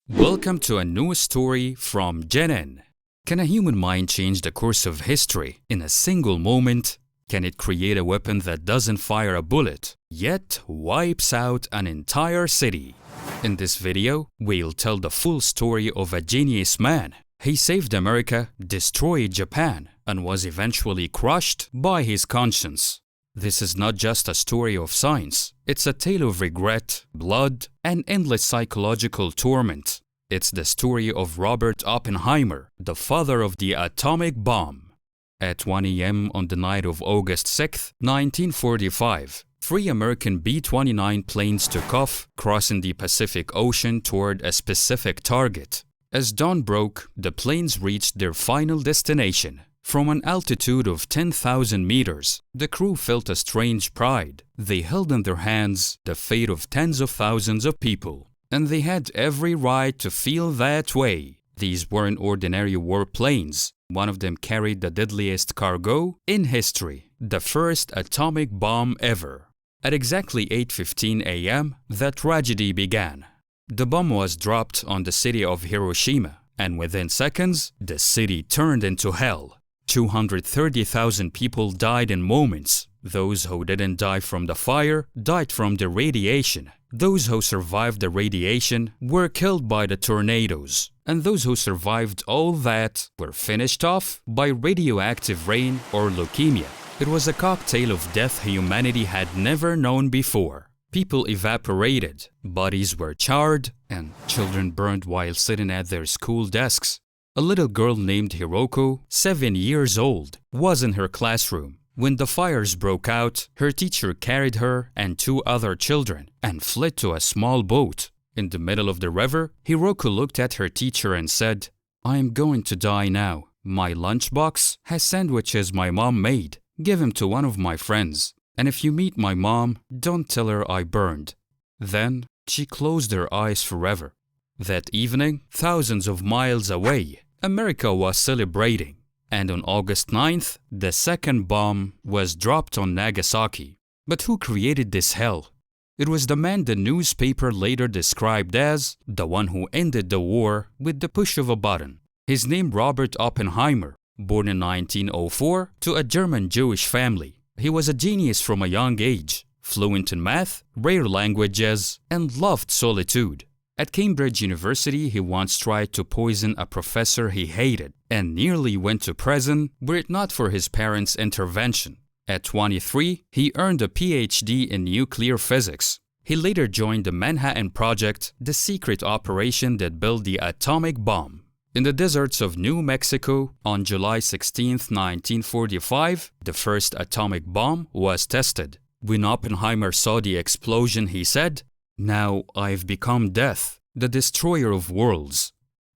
Welcome to a new story from Jenin. Can a human mind change the course of history in a single moment? Can it create a weapon that doesn't fire a bullet, yet wipes out an entire city? In this video, we'll tell the full story of a genius man. He saved America, destroyed Japan, and was eventually crushed by his conscience. This is not just a story of science, it's a tale of regret, blood, and endless psychological torment. It's the story of Robert Oppenheimer, the father of the atomic bomb. At 1 a.m. on the night of August 6, 1945, three American B-29 planes took off, crossing the Pacific Ocean toward a specific target. As dawn broke, the planes reached their final destination. From an altitude of 10,000 meters, the crew felt a strange pride. They held in their hands the fate of tens of thousands of people, and they had every right to feel that way. These weren't ordinary warplanes. One of them carried the deadliest cargo in history, the first atomic bomb ever. At exactly 8:15 a.m., the tragedy began. The bomb was dropped on the city of Hiroshima, and within seconds, the city turned into hell. 230,000 people died in moments. Those who didn't die from the fire died from the radiation. Those who survived the radiation were killed by the tornadoes. And those who survived all that were finished off by radioactive rain or leukemia. It was a cocktail of death humanity had never known before. People evaporated, bodies were charred, and children burned while sitting at their school desks. A little girl named Hiroko, 7 years old, was in her classroom. When the fires broke out, her teacher carried her and two other children and fled to a small boat. In the middle of the river, Hiroko looked at her teacher and said, "I am going to die now. My lunchbox has sandwiches my mom made. Give them to one of my friends. And if you meet my mom, don't tell her I burned." Then she closed her eyes forever. That evening, thousands of miles away, America was celebrating. And on August 9th, the second bomb was dropped on Nagasaki. But who created this hell? It was the man the newspaper later described as the one who ended the war with the push of a button. His name Robert Oppenheimer, born in 1904 to a German Jewish family. He was a genius from a young age, fluent in math, rare languages, and loved solitude. At Cambridge University, he once tried to poison a professor he hated and nearly went to prison were it not for his parents' intervention. At 23, he earned a PhD in nuclear physics. He later joined the Manhattan Project, the secret operation that built the atomic bomb. In the deserts of New Mexico, on July 16, 1945, the first atomic bomb was tested. When Oppenheimer saw the explosion, he said, "Now I've become death, the destroyer of worlds."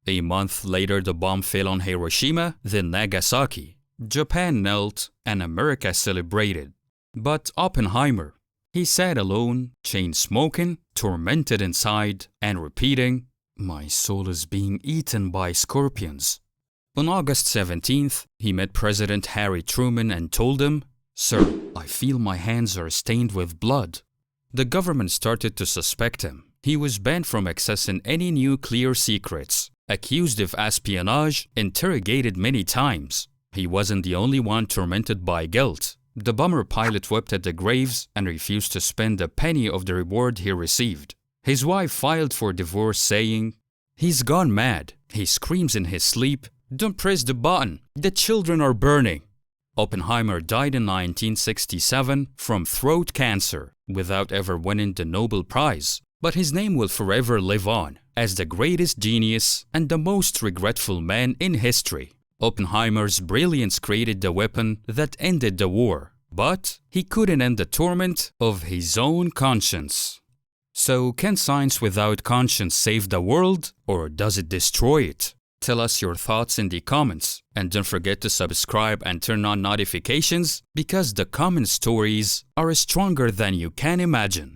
A month later, the bomb fell on Hiroshima, then Nagasaki. Japan knelt, and America celebrated. But Oppenheimer, he sat alone, chain-smoking, tormented inside, and repeating, "My soul is being eaten by scorpions." On August 17th, he met President Harry Truman and told him, "Sir, I feel my hands are stained with blood." The government started to suspect him. He was banned from accessing any nuclear secrets, accused of espionage, interrogated many times. He wasn't the only one tormented by guilt. The bomber pilot wept at the graves and refused to spend a penny of the reward he received. His wife filed for divorce saying, "He's gone mad. He screams in his sleep, 'Don't press the button. The children are burning.'" Oppenheimer died in 1967 from throat cancer without ever winning the Nobel Prize. But his name will forever live on as the greatest genius and the most regretful man in history. Oppenheimer's brilliance created the weapon that ended the war, but he couldn't end the torment of his own conscience. So, can science without conscience save the world, or does it destroy it? Tell us your thoughts in the comments, and don't forget to subscribe and turn on notifications because the common stories are stronger than you can imagine.